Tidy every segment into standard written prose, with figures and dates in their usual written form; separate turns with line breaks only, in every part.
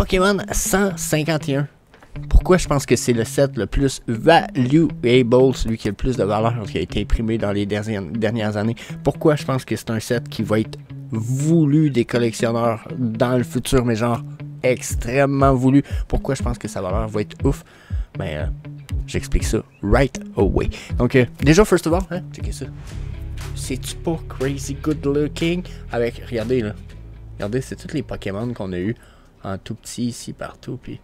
Pokémon 151. Pourquoi je pense que c'est le set le plus valuable, celui qui a le plus de valeur, qui a été imprimé dans les dernières années. Pourquoi je pense que c'est un set qui va être voulu des collectionneurs dans le futur, mais genre extrêmement voulu. Pourquoi je pense que sa valeur va être ouf? Ben, j'explique ça right away. Donc, déjà, first of all, hein, checkez ça. C'est-tu pas crazy good looking? Avec, regardez là. Regardez, c'est tous les Pokémon qu'on a eu en tout petit ici, partout, puis...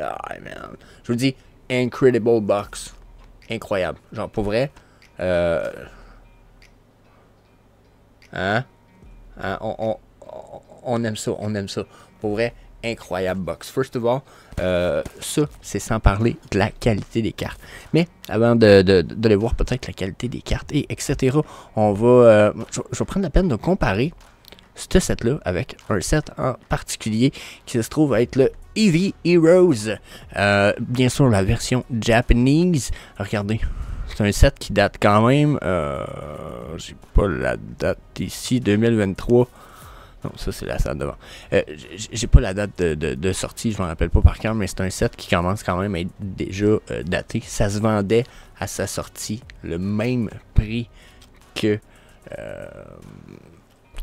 Ah, man. Je vous dis, incredible box. Incroyable. Genre, pour vrai. Hein? On aime ça, on aime ça. Pour vrai, incroyable box. First of all, ça, c'est sans parler de la qualité des cartes. Mais, avant de voir peut-être la qualité des cartes, et etc., on va... je vais prendre la peine de comparer ce set-là avec un set en particulier qui se trouve être le Eevee Heroes. Bien sûr, la version japonaise. Regardez, c'est un set qui date quand même. J'ai pas la date ici, 2023. Non, ça c'est la date devant. J'ai pas la date de sortie, je m'en rappelle pas par cœur, mais c'est un set qui commence quand même à être déjà daté. Ça se vendait à sa sortie le même prix que...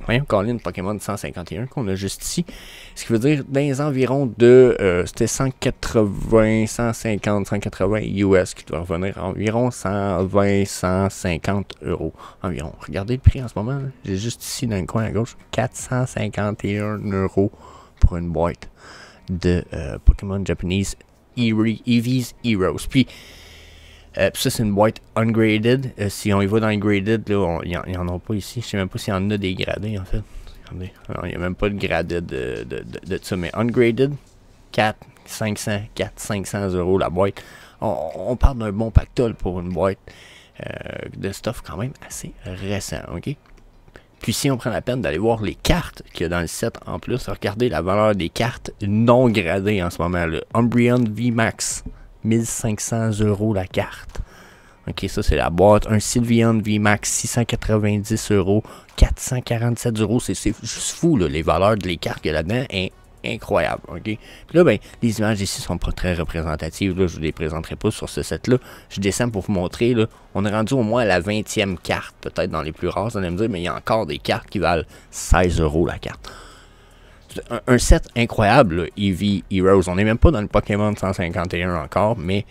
voyons, Colin Pokémon 151 qu'on a juste ici. Ce qui veut dire dans les environs de... c'était 180, 150, 180 US qui doit revenir à environ 120, 150 euros environ. Regardez le prix en ce moment. J'ai juste ici dans le coin à gauche 451 euros pour une boîte de Pokémon Japanese Eevee's Heroes. Puis ça, c'est une boîte ungraded. Si on y va dans les graded, là, il n'y en a pas ici. Je sais même pas s'il y en a des gradés, en fait. Regardez. Il n'y a même pas de graded de ça. Mais ungraded, 500 euros la boîte. On parle d'un bon pactole pour une boîte de stuff quand même assez récent, ok? Puis si on prend la peine d'aller voir les cartes qu'il y a dans le set en plus, regardez la valeur des cartes non gradées en ce moment. Le Umbreon VMAX. 1500 euros la carte. Ok, ça c'est la boîte. Un Sylveon VMAX, 690 euros. 447 euros. C'est juste fou, là, les valeurs de les cartes qu'il y a là-dedans. Incroyable. Ok. Puis là, ben, les images ici sont pas très représentatives. Là, je ne les présenterai pas sur ce set-là. Je descends pour vous montrer. Là, on est rendu au moins à la 20e carte, peut-être dans les plus rares. Vous allez me dire, mais il y a encore des cartes qui valent 16 euros la carte. Un set incroyable, là, Eevee Heroes. On n'est même pas dans le Pokémon 151 encore, mais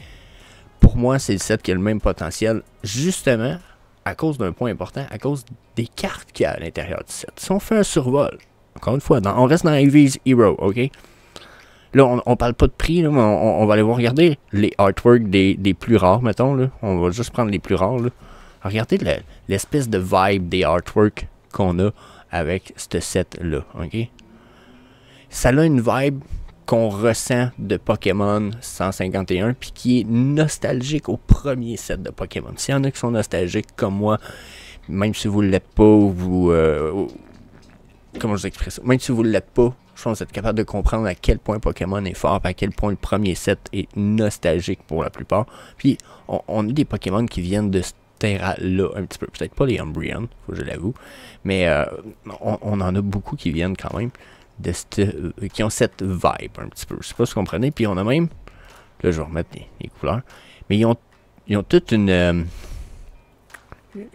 pour moi, c'est le set qui a le même potentiel, justement, à cause d'un point important, à cause des cartes qu'il y a à l'intérieur du set. Si on fait un survol, encore une fois, on reste dans Eevee's Hero, ok? Là, on parle pas de prix, là, mais on va aller voir, regarder les artworks des plus rares, mettons, là. On va juste prendre les plus rares, là. Regardez l'espèce de vibe des artworks qu'on a avec ce set-là, ok? Ça a une vibe qu'on ressent de Pokémon 151 puis qui est nostalgique au premier set de Pokémon. S'il y en a qui sont nostalgiques comme moi, même si vous ne l'êtes pas, vous... comment je vous exprime ça? Même si vous ne l'êtes pas, je pense que vous êtes capable de comprendre à quel point Pokémon est fort, à quel point le premier set est nostalgique pour la plupart. Puis, on a des Pokémon qui viennent de ce terrain-là un petit peu. Peut-être pas les Umbreon, faut que je l'avoue, mais on en a beaucoup qui viennent quand même. Qui ont cette vibe un petit peu. Je sais pas si vous comprenez. Puis on a même... Là, je vais remettre les couleurs. Mais ils ont toute une...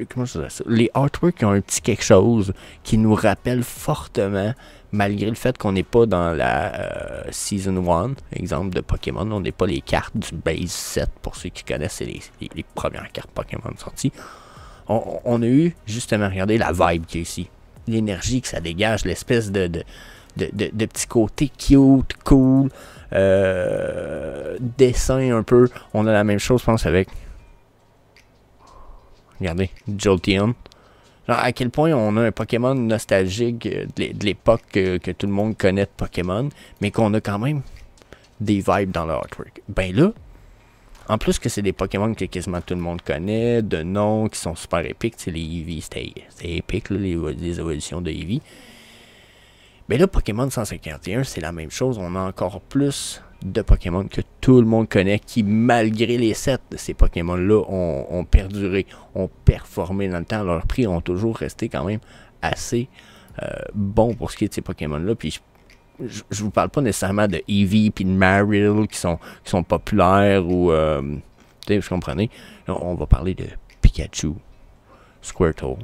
comment je dirais ça? Les artworks ont un petit quelque chose qui nous rappelle fortement, malgré le fait qu'on n'est pas dans la Season 1, exemple de Pokémon. On n'est pas les cartes du base set. Pour ceux qui connaissent, c'est les premières cartes Pokémon sorties. On a eu, justement, regardez la vibe qu'il y a ici. L'énergie que ça dégage, l'espèce de petits côtés cute, cool, dessin un peu. On a la même chose, je pense, avec... Regardez, Jolteon. Genre, à quel point on a un Pokémon nostalgique de l'époque que tout le monde connaît de Pokémon, mais qu'on a quand même des vibes dans le artwork. Ben là, en plus que c'est des Pokémon que quasiment tout le monde connaît, de noms qui sont super épiques, tu sais, les Eevee, c'était épique, là, les évolutions de Eevee. Mais là, Pokémon 151, c'est la même chose. On a encore plus de Pokémon que tout le monde connaît, qui, malgré les sets de ces Pokémon-là, ont perduré, ont performé dans le temps. Leurs prix ont toujours resté quand même assez bons pour ce qui est de ces Pokémon-là. Puis je vous parle pas nécessairement de Eevee puis de Marill qui sont populaires ou vous comprenez. Là, on va parler de Pikachu, Squirtle.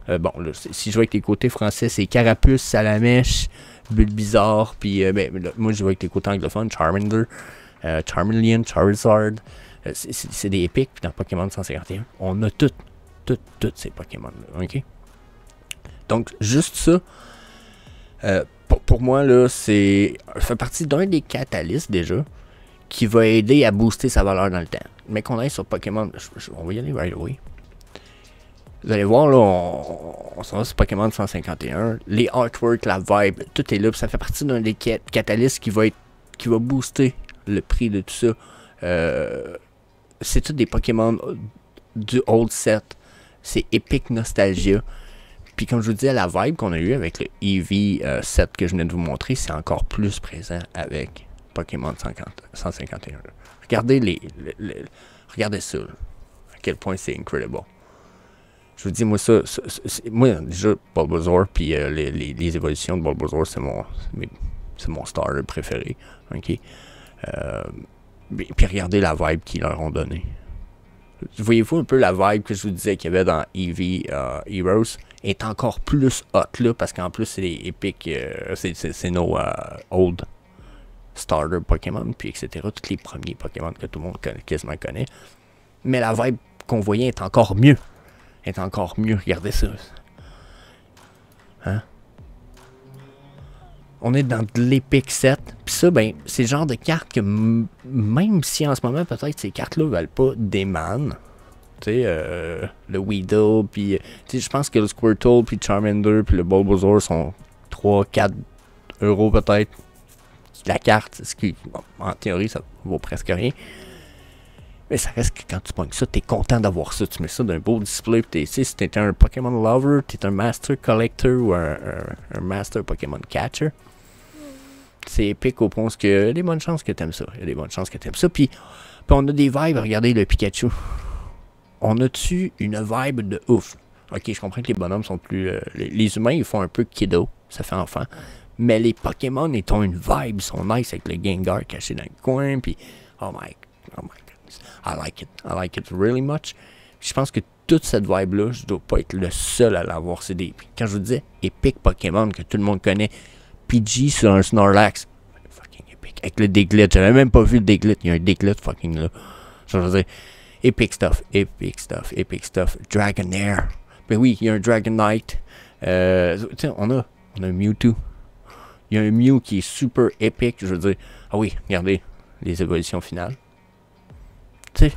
Bon, là, si je vois avec les côtés français, c'est Carapuce, Salamèche, Bulbizarre, puis là, moi je vois avec les côtés anglophones, Charmander, Charmeleon, Charizard. C'est des épiques, puis dans Pokémon 151, on a toutes ces Pokémon-là, ok? Donc, juste ça, pour moi, là, fait partie d'un des catalystes, déjà, qui va aider à booster sa valeur dans le temps. Mais qu'on aille sur Pokémon, on va y aller right away. Vous allez voir, là, on s'en va sur Pokémon 151. Les artworks, la vibe, tout est là. Ça fait partie d'un des catalystes qui va booster le prix de tout ça. C'est tous des Pokémon du old set. C'est Epic Nostalgia. Puis comme je vous disais, la vibe qu'on a eue avec le Eevee set que je venais de vous montrer, c'est encore plus présent avec Pokémon 151. Là. Regardez regardez ça. Là, à quel point c'est incredible. Je vous dis, moi, moi, déjà, Bulbasaur, puis les évolutions de Bulbasaur, c'est mon starter préféré. OK? Puis regardez la vibe qu'ils leur ont donnée. Voyez-vous un peu la vibe que je vous disais qu'il y avait dans Eevee Heroes est encore plus hot là, parce qu'en plus, c'est les épiques, c'est nos old starter Pokémon, puis etc. Tous les premiers Pokémon que tout le monde quasiment connaît. Mais la vibe qu'on voyait est encore mieux. Regardez ça. Hein? On est dans de l'Epic set. Puis ça, ben, c'est le genre de carte que même si en ce moment, peut-être ces cartes-là valent pas des man. Tu sais, le Weedle, puis je pense que le Squirtle, puis Charmander, puis le Bulbasaur sont 3-4 € peut-être. La carte, ce qui, en théorie, ça vaut presque rien. Mais ça reste que quand tu pognes ça, t'es content d'avoir ça. Tu mets ça d'un beau display. Puis si t'es un Pokémon Lover, t'es un Master Collector ou un Master Pokémon Catcher, c'est épique au point qu'il y a des bonnes chances que t'aimes ça. Puis on a des vibes. Regardez le Pikachu. On a-tu une vibe de ouf? Ok, je comprends que les bonhommes sont plus... les humains, ils font un peu kiddo. Ça fait enfant. Mais les Pokémon, ils ont une vibe. Ils sont nice avec le Gengar caché dans le coin. Puis, oh my goodness. I like it really much. Puis je pense que toute cette vibe-là, je dois pas être le seul à l'avoir. C'est des... Quand je vous disais épique Pokémon que tout le monde connaît, Pidgey sur un Snorlax, fucking épique. Avec le Diglett, j'avais même pas vu le Diglett. Il y a un Diglett fucking là. Je veux dire, epic stuff. Dragonair. Ben oui, il y a un Dragonite. On a un Mewtwo. Il y a un Mew qui est super épique. Je veux dire, ah oui, regardez les évolutions finales. Tu sais,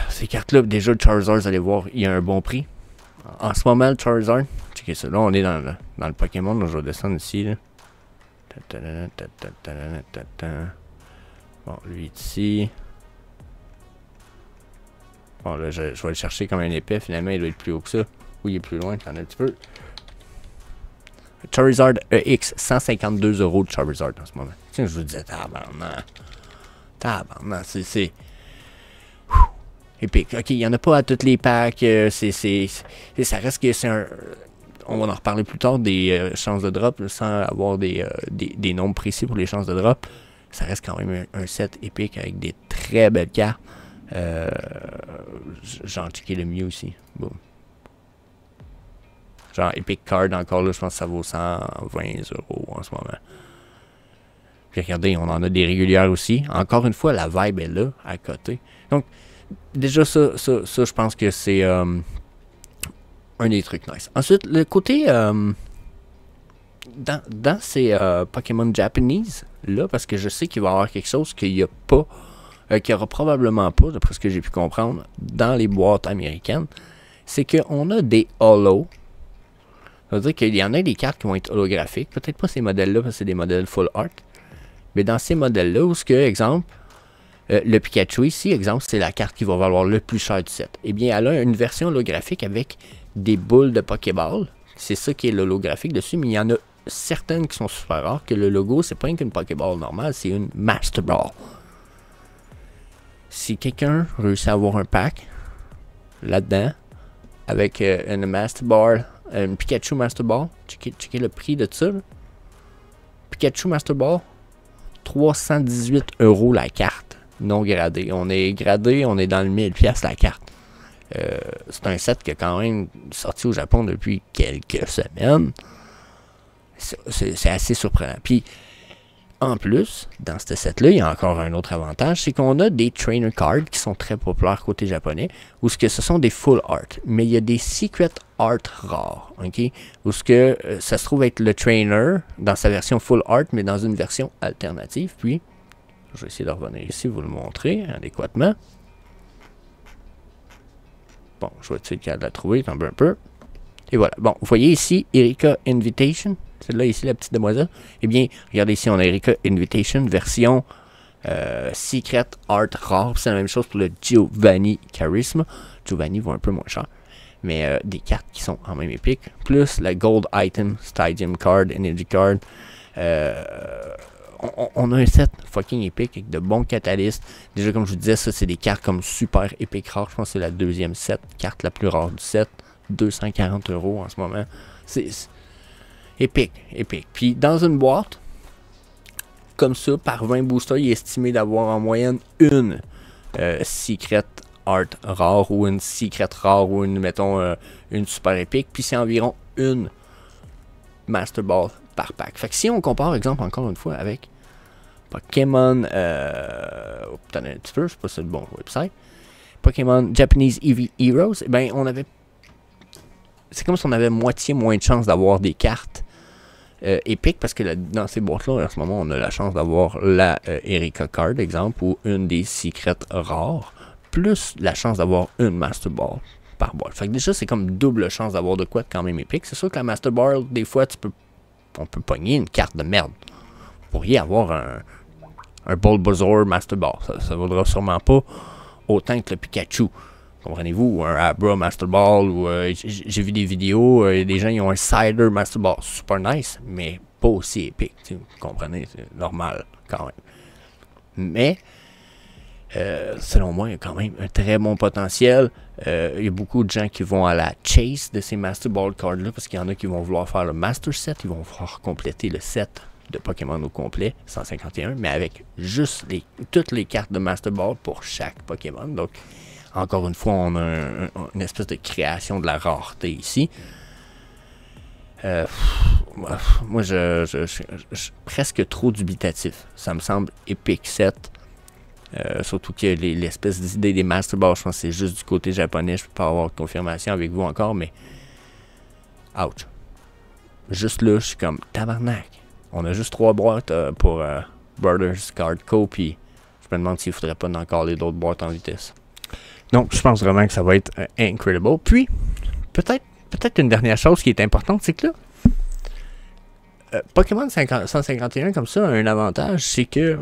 ces cartes-là, déjà, le Charizard, vous allez voir, il y a un bon prix. En ce moment, le Charizard, checkez ça. Là, on est dans le Pokémon. Là, je vais descendre ici. Là. Bon, lui ici. Bon, là, je vais le chercher comme un épais. Finalement, il doit être plus haut que ça. Oui, il est plus loin. T'en as un petit peu. Charizard EX, 152 € de Charizard en ce moment. Tiens, je vous disais, tabarnak, c'est épique. Ok, il n'y en a pas à toutes les packs. Ça reste que c'est un... On va en reparler plus tard des chances de drop, sans avoir des nombres précis pour les chances de drop. Ça reste quand même un set épique avec des très belles cartes. Genre, checker le Mew aussi. Boom. Genre, Epic Card, encore là, je pense que ça vaut 120 € en ce moment. Puis regardez, on en a des régulières aussi. Encore une fois, la vibe est là, à côté. Donc, déjà, ça je pense que c'est un des trucs nice. Ensuite, le côté... dans ces Pokémon Japanese, là, parce que je sais qu'il va y avoir quelque chose qu'il n'y a pas... qu'il n'y aura probablement pas, d'après ce que j'ai pu comprendre, dans les boîtes américaines, c'est qu'on a des holos. Ça veut dire qu'il y en a des cartes qui vont être holographiques. Peut-être pas ces modèles-là, parce que c'est des modèles full art. Mais dans ces modèles-là, où ce que, exemple, le Pikachu ici, exemple, c'est la carte qui va valoir le plus cher du set. Eh bien, elle a une version holographique avec des boules de Pokéball. C'est ça qui est l'holographique dessus, mais il y en a certaines qui sont super rares, que le logo, c'est pas qu'une Pokéball normale, c'est une Master Ball. Si quelqu'un réussit à avoir un pack là-dedans, avec une Master Ball, une Pikachu Master Ball, checkez le prix de ça, là. Pikachu Master Ball, 318 € la carte, non gradée. On est gradé, on est dans le 1000$ la carte. C'est un set qui est quand même sorti au Japon depuis quelques semaines. C'est assez surprenant. Puis, en plus, dans ce set-là, il y a encore un autre avantage, c'est qu'on a des trainer cards qui sont très populaires côté japonais, où ce sont des full art, mais il y a des secret art rares, ok? Où ce que ça se trouve être le trainer dans sa version full art, mais dans une version alternative. Puis, je vais essayer de revenir ici, vous le montrer adéquatement. Bon, je vais essayer de la trouver, un peu. Et voilà. Bon, vous voyez ici, Erika Invitation. Celle-là ici, la petite demoiselle. Eh bien, regardez ici, on a Erika Invitation, version Secret Art Rare. C'est la même chose pour le Giovanni Charisma. Giovanni vaut un peu moins cher. Mais des cartes qui sont quand même épiques. Plus la Gold Item, Stadium Card, Energy Card. On a un set fucking épique avec de bons catalystes. Déjà, comme je vous disais, ça, c'est des cartes comme super épiques rares. Je pense que c'est la deuxième set, carte la plus rare du set. 240 € en ce moment. C'est épique. Puis dans une boîte, comme ça, par 20 boosters, il est estimé d'avoir en moyenne une Secret Art rare ou une Secret rare ou une, mettons, une super épique. Puis c'est environ une Master Ball par pack. Fait que si on compare, exemple, encore une fois, avec Pokémon, attendez un petit peu, je sais pas si c'est le bon website, Pokémon Japanese Eevee Heroes, eh ben on avait, c'est comme si on avait moitié moins de chances d'avoir des cartes épiques, parce que dans ces boîtes-là, en ce moment, on a la chance d'avoir la Erika Card, exemple, ou une des secrets rares, plus la chance d'avoir une Master Ball par boîte. Fait que déjà, c'est comme double chance d'avoir de quoi de quand même épique. C'est sûr que la Master Ball, des fois, on peut pogner une carte de merde. Vous pourriez avoir un Bulbasaur Master Ball. Ça vaudra sûrement pas autant que le Pikachu. Comprenez-vous? Ou un Abra Master Ball. Ou j'ai vu des vidéos, des gens qui ont un Cider Master Ball. Super nice, mais pas aussi épique. Vous comprenez? C'est normal quand même. Mais, selon moi, il y a quand même un très bon potentiel. Il y a beaucoup de gens qui vont à la chase de ces Master Ball cards-là, parce qu'il y en a qui vont vouloir faire le Master Set, ils vont vouloir compléter le set de Pokémon au complet, 151, mais avec juste toutes les cartes de Master Ball pour chaque Pokémon. Donc, encore une fois, on a une espèce de création de la rareté ici. Moi, je suis presque trop dubitatif. Ça me semble épique set. Surtout que l'espèce d'idée des Master Balls, je pense que c'est juste du côté japonais. Je peux pas avoir de confirmation avec vous encore, mais ouch. Juste là, je suis comme tabarnak. On a juste 3 boîtes pour Brothers Card Co. Puis je me demande s'il faudrait pas encore les d'autres boîtes en vitesse. Donc, je pense vraiment que ça va être incredible. Puis, peut-être une dernière chose qui est importante, c'est que là, Pokémon 151 comme ça a un avantage, c'est que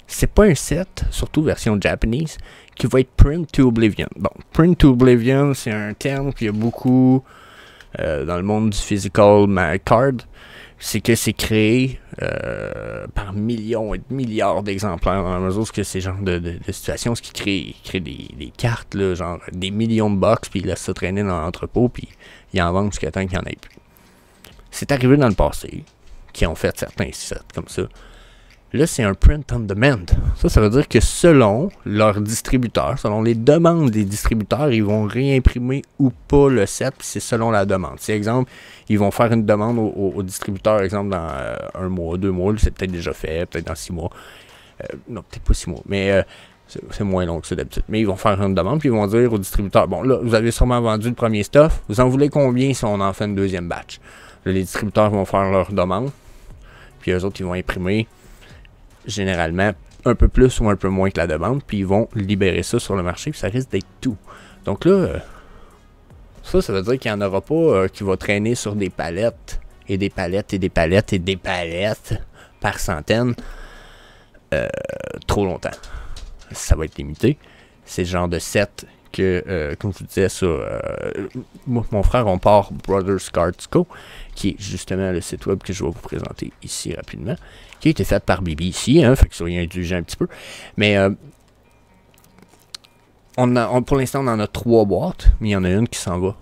c'est pas un set, surtout version Japanese, qui va être Print to Oblivion. Bon, Print to Oblivion, c'est un terme qu'il y a beaucoup dans le monde du physical card. C'est que c'est créé par millions et de milliards d'exemplaires dans la mesure où c'est genre de situation, ce qui crée des cartes, là, genre des millions de box, puis ils laissent ça traîner dans l'entrepôt, puis ils en vendent jusqu'à temps qu'il n'y en ait plus. C'est arrivé dans le passé, qui ont fait certains sets comme ça. Là, c'est un print on demand. Ça veut dire que selon leurs distributeurs, selon les demandes des distributeurs, ils vont réimprimer ou pas le set, puis c'est selon la demande. Si, exemple, ils vont faire une demande au distributeur, exemple, dans 1 mois, 2 mois, c'est peut-être déjà fait, peut-être dans 6 mois. Non, peut-être pas 6 mois, mais c'est moins long que ça d'habitude. Mais ils vont faire une demande, puis ils vont dire au distributeur, bon, là, vous avez sûrement vendu le premier stuff, vous en voulez combien si on en fait une deuxième batch? Là, les distributeurs vont faire leur demande, puis eux autres, ils vont imprimer généralement un peu plus ou un peu moins que la demande, puis ils vont libérer ça sur le marché, puis ça risque d'être tout. Donc là, ça veut dire qu'il n'y en aura pas qui va traîner sur des palettes, et des palettes, et des palettes, et des palettes par centaines trop longtemps. Ça va être limité. C'est le genre de set que, comme je vous disais, moi mon frère, on part Brothers Cards Co., qui est justement le site web que je vais vous présenter ici rapidement, qui a été fait par BBC, fait que soyez indulgents un petit peu. Mais pour l'instant, on en a 3 boîtes, mais il y en a une qui s'en va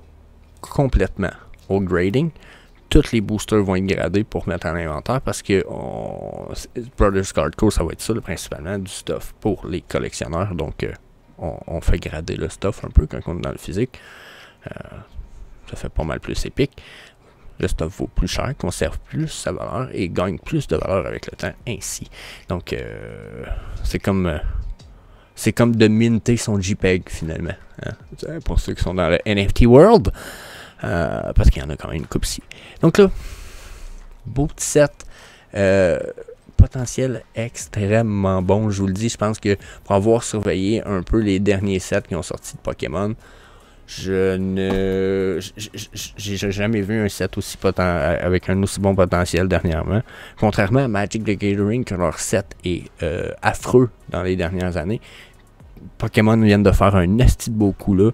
complètement au grading. tous les boosters vont être gradés pour mettre en inventaire parce que Brothers Card Co, ça va être ça, là, principalement, du stuff pour les collectionneurs. Donc, on fait grader le stuff un peu quand on est dans le physique. Ça fait pas mal plus épique. Le stuff vaut plus cher, conserve plus sa valeur et gagne plus de valeur avec le temps ainsi. Donc, c'est comme de minter son JPEG finalement. Hein? Pour ceux qui sont dans le NFT world. Parce qu'il y en a quand même une coupe ici. Donc là, beau petit set. Potentiel extrêmement bon. Je vous le dis, je pense que pour avoir surveillé un peu les derniers sets qui ont sorti de Pokémon, j'ai jamais vu un set aussi avec un aussi bon potentiel dernièrement. Contrairement à Magic the Gathering, que leur set est affreux dans les dernières années. Pokémon viennent de faire un asti de beau coup là.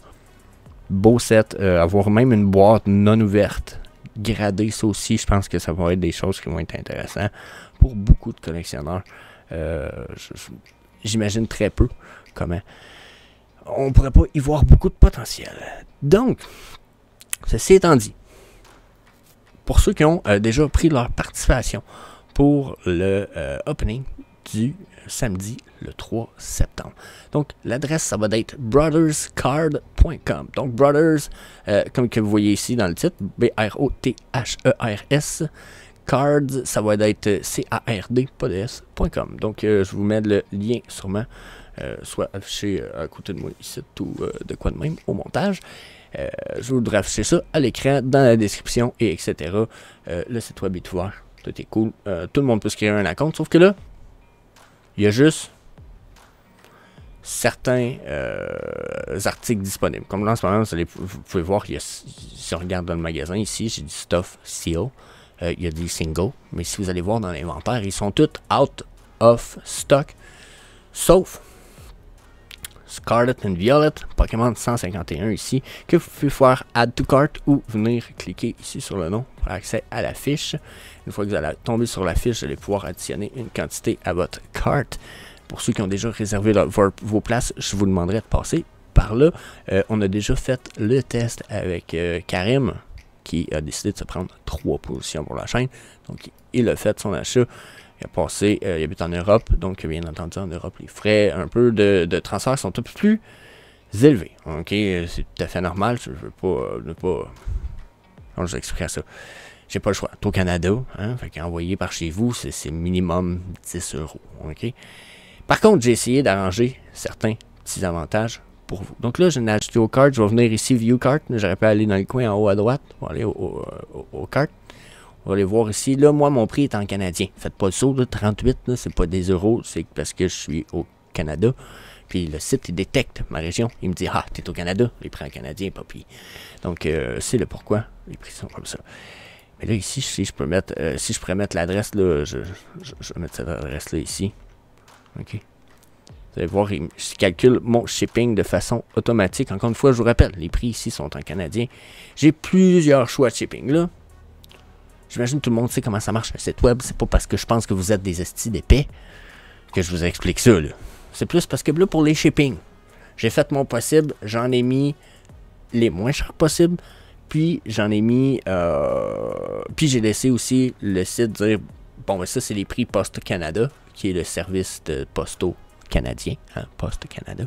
Beau set, avoir même une boîte non ouverte, gradée, ça aussi, je pense que ça va être des choses qui vont être intéressantes pour beaucoup de collectionneurs. J'imagine très peu comment. On pourrait pas y voir beaucoup de potentiel. Donc, ceci étant dit, pour ceux qui ont déjà pris leur participation pour le opening du samedi le 3 septembre. Donc, l'adresse, ça va être brotherscard.com. Donc, Brothers, comme que vous voyez ici dans le titre, B-R-O-T-H-E-R-S. Cards, ça va être C-A-R-D, pas de S.com. Donc, je vous mets le lien sûrement, soit affiché à côté de moi ici, tout de quoi de même au montage. Je voudrais afficher ça à l'écran, dans la description, et etc. Le site web est ouvert, tout est cool. Tout le monde peut se créer un compte, sauf que là, il y a juste certains articles disponibles. Comme là, en ce moment, vous pouvez voir, si on regarde dans le magasin ici, j'ai du stuff seal. Il y a des singles. Mais si vous allez voir dans l'inventaire, ils sont tous out of stock. Sauf Scarlet and Violet, Pokémon 151 ici, que vous pouvez faire Add to Cart ou venir cliquer ici sur le nom pour accès à la fiche. Une fois que vous allez tomber sur la fiche, vous allez pouvoir additionner une quantité à votre carte. Pour ceux qui ont déjà réservé vos places, je vous demanderai de passer par là. On a déjà fait le test avec Karim, qui a décidé de se prendre 3 positions pour la chaîne. Donc, il a fait son achat. Il a passé, il habite en Europe, donc bien entendu en Europe, les frais un peu de transfert sont un peu plus élevés. Ok, c'est tout à fait normal. Je veux pas, comment je vous expliquerai ça? J'ai pas le choix. Au Canada, hein, fait qu'envoyer par chez vous, c'est minimum 10 €. Ok. Par contre, j'ai essayé d'arranger certains petits avantages pour vous. Donc là, je n'ai ajouté au cart. Je vais venir ici, View Cart. J'aurais pu aller dans le coin en haut à droite pour aller au cart. On va aller voir ici. Là, moi, mon prix est en canadien. Faites pas le saut, là, 38, c'est pas des euros. C'est parce que je suis au Canada. Puis le site, il détecte ma région. Il me dit, ah, t'es au Canada. Les prix en canadien, papy. Donc, c'est le pourquoi. Les prix sont comme ça. Mais là, ici, si je peux mettre, si je pourrais mettre l'adresse, là, je vais mettre cette adresse-là ici. OK. Vous allez voir, je calcule mon shipping de façon automatique. Encore une fois, je vous rappelle, les prix ici sont en canadien. J'ai plusieurs choix de shipping, là. J'imagine que tout le monde sait comment ça marche, le site web. C'est pas parce que je pense que vous êtes des estis d'épais que je vous explique ça, là. C'est plus parce que là, pour les shipping, j'ai fait mon possible. J'en ai mis les moins chers possibles. Puis, j'en ai mis... puis, j'ai laissé aussi le site dire... Bon, ben ça, c'est les prix Poste Canada, qui est le service de postaux canadien. Hein, Poste Canada.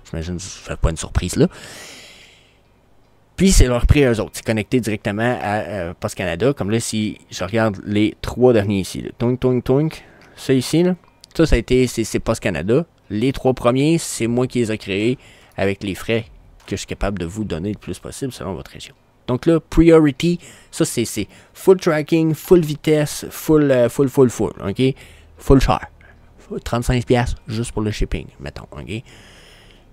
J'imagine que je ne fais pas une surprise, là. Puis, c'est leur prix à eux autres. C'est connecté directement à Poste Canada. Comme là, si je regarde les 3 derniers ici. Là. Toink, toink, toink. Ça ici, là. Ça a été... C'est Poste Canada. Les 3 premiers, c'est moi qui les ai créés avec les frais que je suis capable de vous donner le plus possible selon votre région. Donc là, priority, ça c'est full tracking, full vitesse, full, ok? Full cher. 35$ juste pour le shipping, mettons, ok?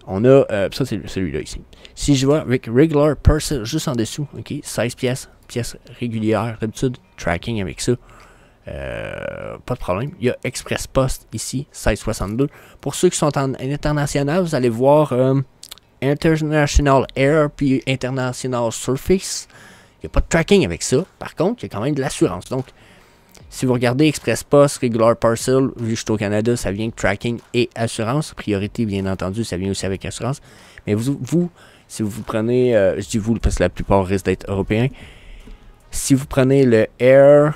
On a, ça c'est celui-là ici. Si je vais avec regular parcel juste en dessous, ok? 16 pièces régulières, d'habitude, tracking avec ça. Pas de problème. Il y a Express Post ici, 16,62. Pour ceux qui sont en international, vous allez voir International Air puis International Surface. Il n'y a pas de tracking avec ça. Par contre, il y a quand même de l'assurance. Donc, si vous regardez Express Post, Regular Parcel, vu que je suis au Canada, ça vient avec tracking et assurance. Priorité, bien entendu, ça vient aussi avec assurance. Mais vous si vous prenez, je dis vous parce que la plupart risquent d'être européens, Si vous prenez le Air,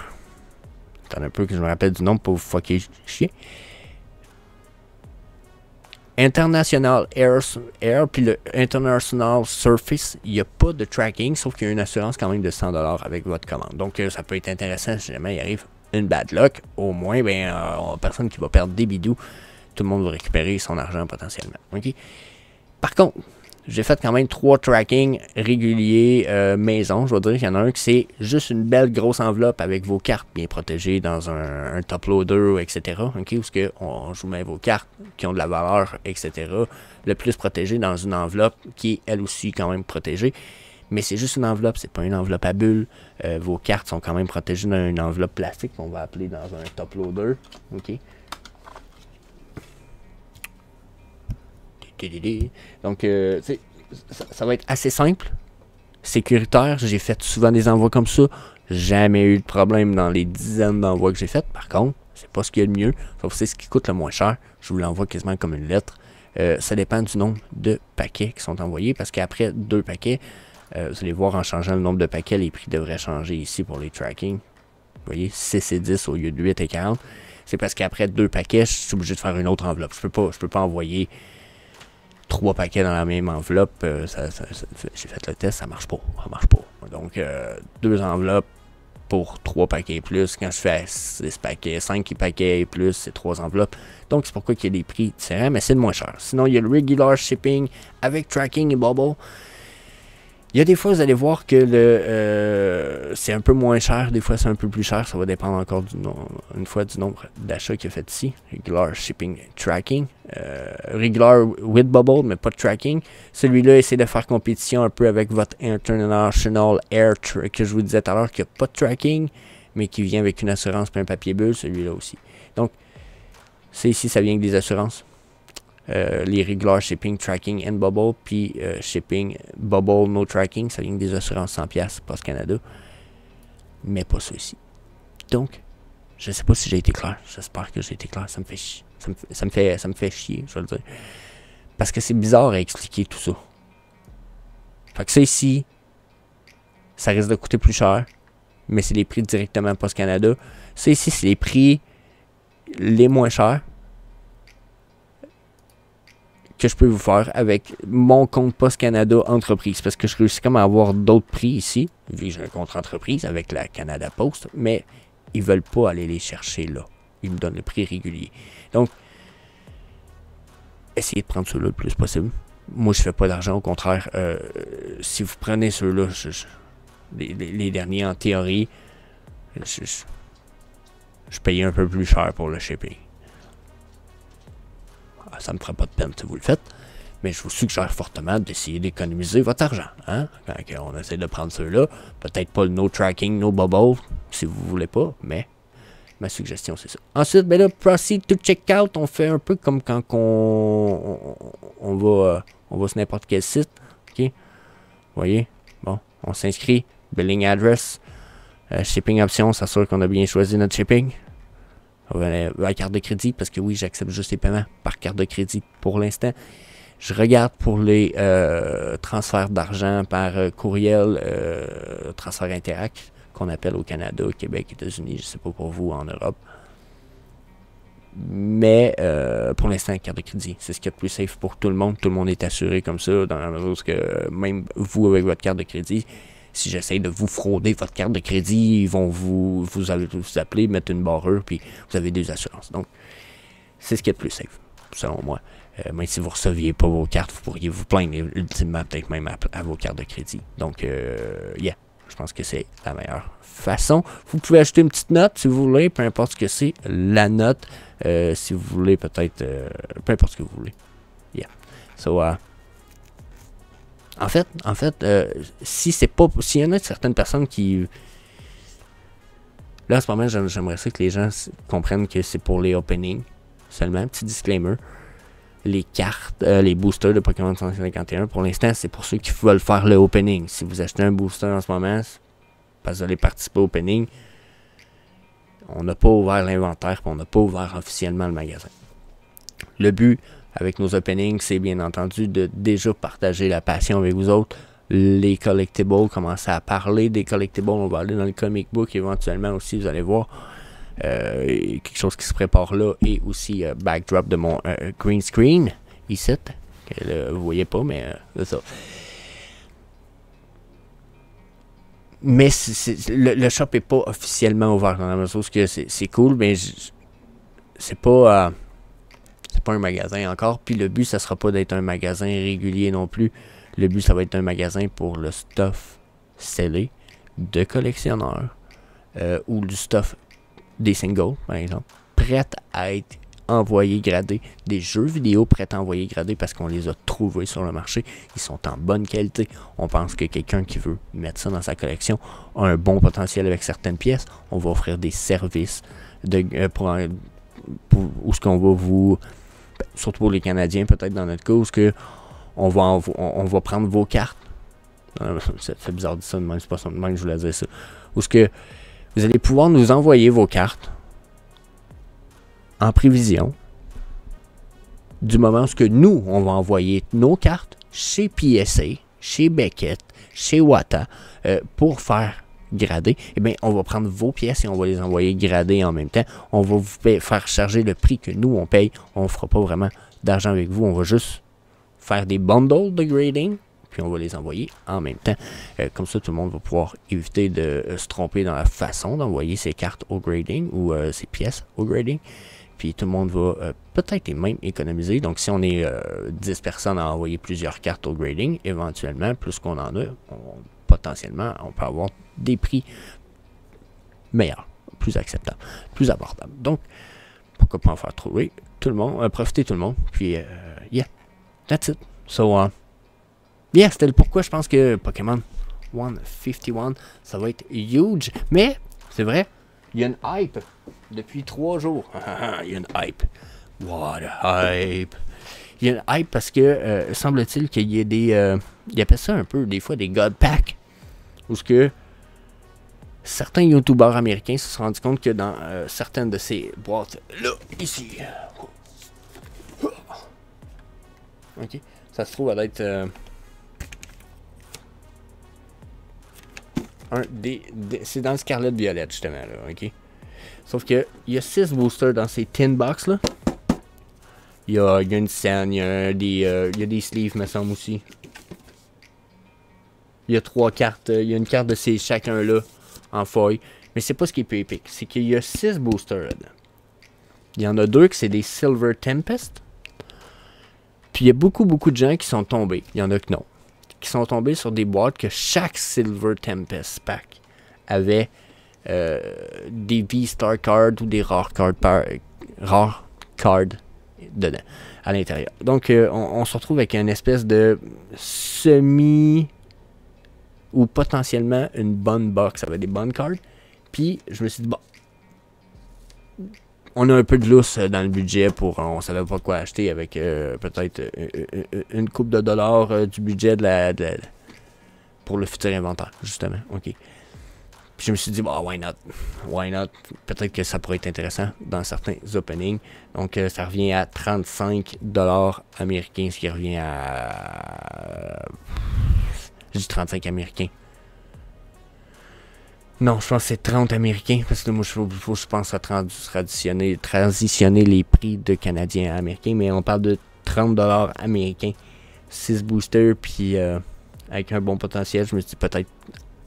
attendez un peu que je me rappelle du nom pour vous fucker chier. International Air puis le International Surface, il n'y a pas de tracking, sauf qu'il y a une assurance quand même de 100$ avec votre commande. Donc ça peut être intéressant si jamais il arrive une bad luck. Au moins, personne qui va perdre des bidous. Tout le monde va récupérer son argent potentiellement. Okay? Par contre, j'ai fait quand même 3 trackings réguliers maison. Je vais dire qu'il y en a un qui c'est juste une belle grosse enveloppe avec vos cartes bien protégées dans un top loader, etc. Okay? Où je vous mets vos cartes qui ont de la valeur, etc. Le plus protégé dans une enveloppe qui est elle aussi quand même protégée. Mais c'est juste une enveloppe, c'est pas une enveloppe à bulles. Vos cartes sont quand même protégées dans une enveloppe plastique qu'on va appeler dans un top loader. Okay? Donc, ça va être assez simple, sécuritaire. J'ai fait souvent des envois comme ça. Jamais eu de problème dans les dizaines d'envois que j'ai fait. Par contre, c'est pas ce qu'il y a de mieux. Sauf que c'est ce qui coûte le moins cher. Je vous l'envoie quasiment comme une lettre. Ça dépend du nombre de paquets qui sont envoyés. Parce qu'après 2 paquets, vous allez voir en changeant le nombre de paquets, les prix devraient changer ici pour les tracking. Vous voyez, 6 et 10 au lieu de 8 et 40. C'est parce qu'après 2 paquets, je suis obligé de faire une autre enveloppe. Je peux pas envoyer 3 paquets dans la même enveloppe. J'ai fait le test, ça marche pas. Donc, 2 enveloppes pour 3 paquets et plus. Quand je fais 6 paquets, 5 paquets et plus, c'est 3 enveloppes. Donc, c'est pourquoi il y a des prix différents, mais c'est le moins cher. Sinon, il y a le regular shipping avec tracking et bubble. Il y a des fois, vous allez voir que c'est un peu moins cher, des fois c'est un peu plus cher, ça va dépendre encore du nombre d'achats qu'il a fait ici. Regular shipping tracking. Regular with bubble, mais pas de tracking. Celui-là, essayez de faire compétition un peu avec votre International Air que je vous disais tout à l'heure, qui n'a pas de tracking, mais qui vient avec une assurance et un papier bulle, celui-là aussi. Donc, c'est ici, ça vient avec des assurances. Les regular shipping, tracking and bubble, puis shipping, bubble, no tracking, ça vient des assurances 100$, Post Canada, mais pas ceux-ci. Donc, je sais pas si j'ai été clair, j'espère que j'ai été clair, ça me fait chier, ça me fait chier, je vais le dire, parce que c'est bizarre à expliquer tout ça. Fait que ça ici, ça risque de coûter plus cher, mais c'est les prix directement Post Canada. Ça ici, c'est les prix les moins chers que je peux vous faire avec mon compte Post Canada entreprise, parce que je réussis comme à avoir d'autres prix ici, vu que j'ai un compte entreprise avec la Canada Post, mais ils veulent pas aller les chercher là. Ils me donnent le prix régulier. Donc, essayez de prendre ceux-là le plus possible. Moi, je fais pas d'argent, au contraire. Si vous prenez ceux-là, les derniers en théorie, je paye un peu plus cher pour le shipping. Ça me fera pas de peine si vous le faites, mais je vous suggère fortement d'essayer d'économiser votre argent. Hein? Quand on essaie de prendre ceux-là, peut-être pas le no tracking, no bubble, si vous voulez pas, mais ma suggestion c'est ça. Ensuite, ben là, proceed to checkout, on fait un peu comme quand on va sur n'importe quel site. Ok, vous voyez, bon, on s'inscrit, billing address, shipping option, s'assure qu'on a bien choisi notre shipping. La carte de crédit, parce que oui, j'accepte juste les paiements par carte de crédit pour l'instant. Je regarde pour les transferts d'argent par courriel, transfert Interac, qu'on appelle au Canada, au Québec, États-Unis, je ne sais pas pour vous en Europe. Mais pour l'instant, carte de crédit, c'est ce qui est le plus safe pour tout le monde. Tout le monde est assuré comme ça, dans la mesure que même vous avec votre carte de crédit, si j'essaie de vous frauder votre carte de crédit, ils vont vous appeler, mettre une barreur, puis vous avez des assurances. Donc, c'est ce qui est le plus safe, selon moi. Même si vous ne receviez pas vos cartes, vous pourriez vous plaindre, ultimement, peut-être même à vos cartes de crédit. Donc, yeah, je pense que c'est la meilleure façon. Vous pouvez ajouter une petite note, si vous voulez, peu importe ce que c'est, la note, si vous voulez, peut-être, peu importe ce que vous voulez. Yeah. So, en fait, si c'est pas, s'il y en a certaines personnes qui, là en ce moment, j'aimerais ça que les gens comprennent que c'est pour les openings seulement. Petit disclaimer, les cartes, les boosters de Pokémon 151, pour l'instant, c'est pour ceux qui veulent faire le opening. Si vous achetez un booster en ce moment, parce que vous allez participer au opening, on n'a pas ouvert l'inventaire, on n'a pas ouvert officiellement le magasin. Le but avec nos openings, c'est bien entendu de déjà partager la passion avec vous autres, les collectibles, commencer à parler des collectibles. On va aller dans le comic book éventuellement aussi, vous allez voir. Quelque chose qui se prépare là. Et aussi backdrop de mon green screen, ici. Que, vous voyez pas, mais c'est ça. Mais le shop est pas officiellement ouvert dans la mesure où c'est cool, mais c'est pas un magasin encore. Puis le but, ça sera pas d'être un magasin régulier non plus. Le but, ça va être un magasin pour le stuff scellé de collectionneurs ou du stuff des singles, par exemple, prêt à être envoyés gradés, des jeux vidéo prêts à envoyer gradés parce qu'on les a trouvés sur le marché, ils sont en bonne qualité. On pense que quelqu'un qui veut mettre ça dans sa collection a un bon potentiel avec certaines pièces. On va offrir des services où ce qu'on va vous, surtout pour les Canadiens peut-être dans notre cas, où ce que on va prendre vos cartes. C'est bizarre de dire ça, c'est pas ça de même que je voulais dire ça. Où ce que vous allez pouvoir nous envoyer vos cartes en prévision du moment où nous, on va envoyer nos cartes chez PSA, chez Beckett, chez Wata pour faire grader. Eh bien, on va prendre vos pièces et on va les envoyer gradées en même temps. On va vous faire charger le prix que nous, on paye. On ne fera pas vraiment d'argent avec vous. On va juste faire des bundles de grading puis on va les envoyer en même temps. Comme ça, tout le monde va pouvoir éviter de se tromper dans la façon d'envoyer ses cartes au grading ou ses pièces au grading. Puis tout le monde va peut-être même économiser. Donc si on est 10 personnes à envoyer plusieurs cartes au grading, éventuellement, plus qu'on en a, potentiellement, on peut avoir des prix meilleurs, plus acceptables, plus abordables. Donc, pourquoi pas en faire trouver tout le monde, profiter tout le monde. Puis, yeah, that's it. So, yeah, c'était le pourquoi je pense que Pokémon 151, ça va être huge. Mais, c'est vrai, il y a une hype depuis 3 jours. Il y a une hype. What a hype. Il y a une hype parce que, semble-t-il qu'il y ait des... ils appellent ça un peu, des fois, des God Packs. Où ce que certains YouTubers américains se sont rendus compte que dans certaines de ces boîtes, là, ici... Ok, ça se trouve à être... c'est dans le Scarlet Violet, justement, là, ok? Sauf que il y a 6 boosters dans ces tin box, là. Il y a une scène, il y a des sleeves, me semble, aussi. Il y a 3 cartes, il y a une carte de ces chacun-là, en feuille. Mais c'est pas ce qui est plus épique, c'est qu'il y a 6 boosters là-dedans. Il y en a 2 que c'est des Silver Tempest. Puis il y a beaucoup de gens qui sont tombés, il y en a que non, qui sont tombés sur des boîtes que chaque Silver Tempest pack avait des V-Star cards ou des rares cards dedans, à l'intérieur. Donc on se retrouve avec une espèce de semi ou potentiellement une bonne box avec des bonnes cards. Puis je me suis dit, bon, on a un peu de lousse dans le budget pour, on savait pas quoi acheter avec peut-être une coupe de dollars du budget pour le futur inventaire, justement. Ok. Puis je me suis dit, bah, why not? Why not? Peut-être que ça pourrait être intéressant dans certains openings. Donc, ça revient à 35 $ américains, ce qui revient à... Je dis 35 américains. Non, je pense que c'est 30 américains, parce que moi, je pense à transitionner les prix de Canadiens à Américains, mais on parle de 30 $ américains. 6 boosters, puis avec un bon potentiel, je me suis dit peut-être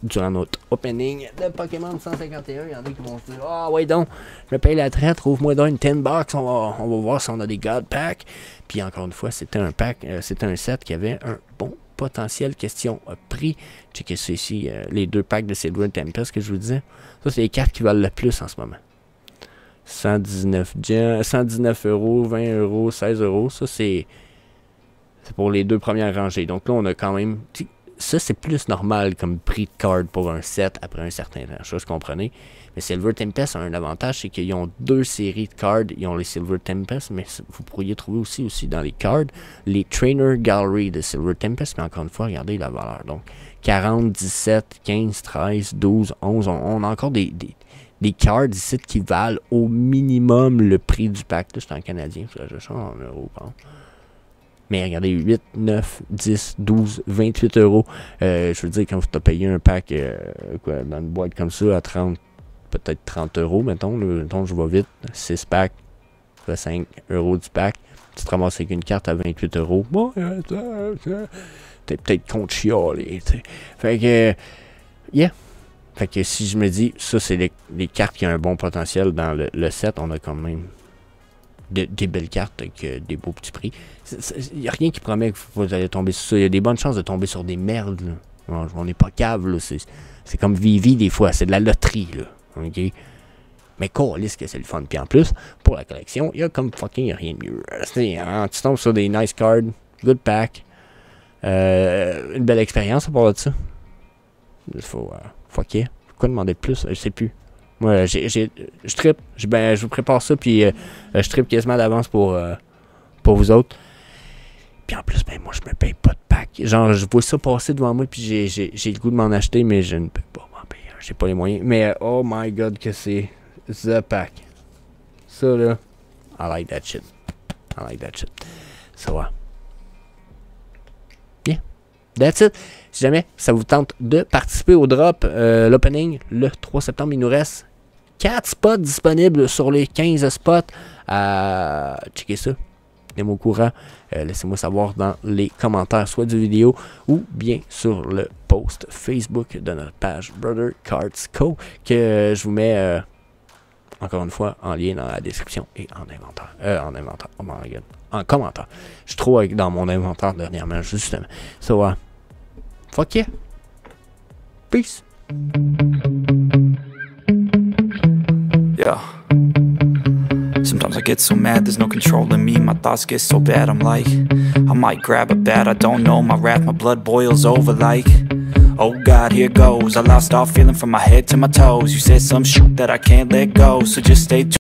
durant notre opening de Pokémon 151, il y en a qui vont se dire, ah ouais donc, je me paye la traite, trouve-moi dans une 10 box, on va voir si on a des God Packs. Puis encore une fois, c'était un pack, c'était un set qui avait un bon potentiel. Question prix. Checkez ça ici, les 2 packs de Silver Tempest que je vous disais. Ça, c'est les cartes qui valent le plus en ce moment. 119 €, 20 €, 16 €. Ça, c'est pour les 2 premières rangées. Donc là, on a quand même... Ça, c'est plus normal comme prix de card pour un set après un certain temps. Je sais pas si vous comprenez. Mais Silver Tempest a un avantage, c'est qu'ils ont 2 séries de cards. Ils ont les Silver Tempest, mais vous pourriez trouver aussi dans les cards les Trainer Gallery de Silver Tempest. Mais encore une fois, regardez la valeur. Donc, 40, 17, 15, 13, 12, 11. On a encore des cards ici qui valent au minimum le prix du pack. Là, je suis en canadien, je change en euros, par exemple. Mais regardez, 8, 9, 10, 12, 28 euros. Je veux dire, quand tu as payé un pack dans une boîte comme ça à 30, peut-être 30 euros, mettons, je vais vite, 6 packs, 5 euros du pack. Tu te ramasses avec une carte à 28 euros. Bon, t'es peut-être contre chialer, tu sais. Fait que, yeah. Fait que si je me dis, ça, c'est les cartes qui ont un bon potentiel dans le set, on a quand même des belles cartes avec des beaux petits prix. Il n'y a rien qui promet que vous allez tomber sur ça. Il y a des bonnes chances de tomber sur des merdes, là. On n'est pas cave, là. C'est comme Vivi, des fois. C'est de la loterie, là. OK? Mais câlisse que c'est le fun. Puis en plus, pour la collection, il y a comme fucking rien de mieux. Tu tombes sur des nice cards, good pack, une belle expérience à part de ça. Il faut fuck yeah. Quoi demander de plus? Je sais plus. Moi, je trippe. Je vous prépare ça, puis je trippe quasiment d'avance pour vous autres. Puis en plus, moi, je me paye pas de pack. Genre, je vois ça passer devant moi, puis j'ai le goût de m'en acheter, mais je ne peux pas m'en payer. J'ai pas les moyens. Mais oh my god, que c'est the pack. Ça, là, I like that shit. I like that shit. So, yeah. That's it. Si jamais ça vous tente de participer au drop, l'opening, le 3 septembre, il nous reste 4 spots disponibles sur les 15 spots. Checkez ça. Tenez-moi au courant. Laissez-moi savoir dans les commentaires, soit du vidéo ou bien sur le post Facebook de notre page Brother Cards Co. que je vous mets encore une fois en lien dans la description et en inventaire. Oh my god. En commentaire. Je suis trop dans mon inventaire dernièrement, justement. So, fuck yeah. Peace.
Yeah. Sometimes I get so mad, there's no controlling me. My thoughts get so bad, I'm like, I might grab a bat, I don't know. My wrath, my blood boils over like, oh God, here goes. I lost all feeling from my head to my toes. You said some shit that I can't let go, so just stay tuned.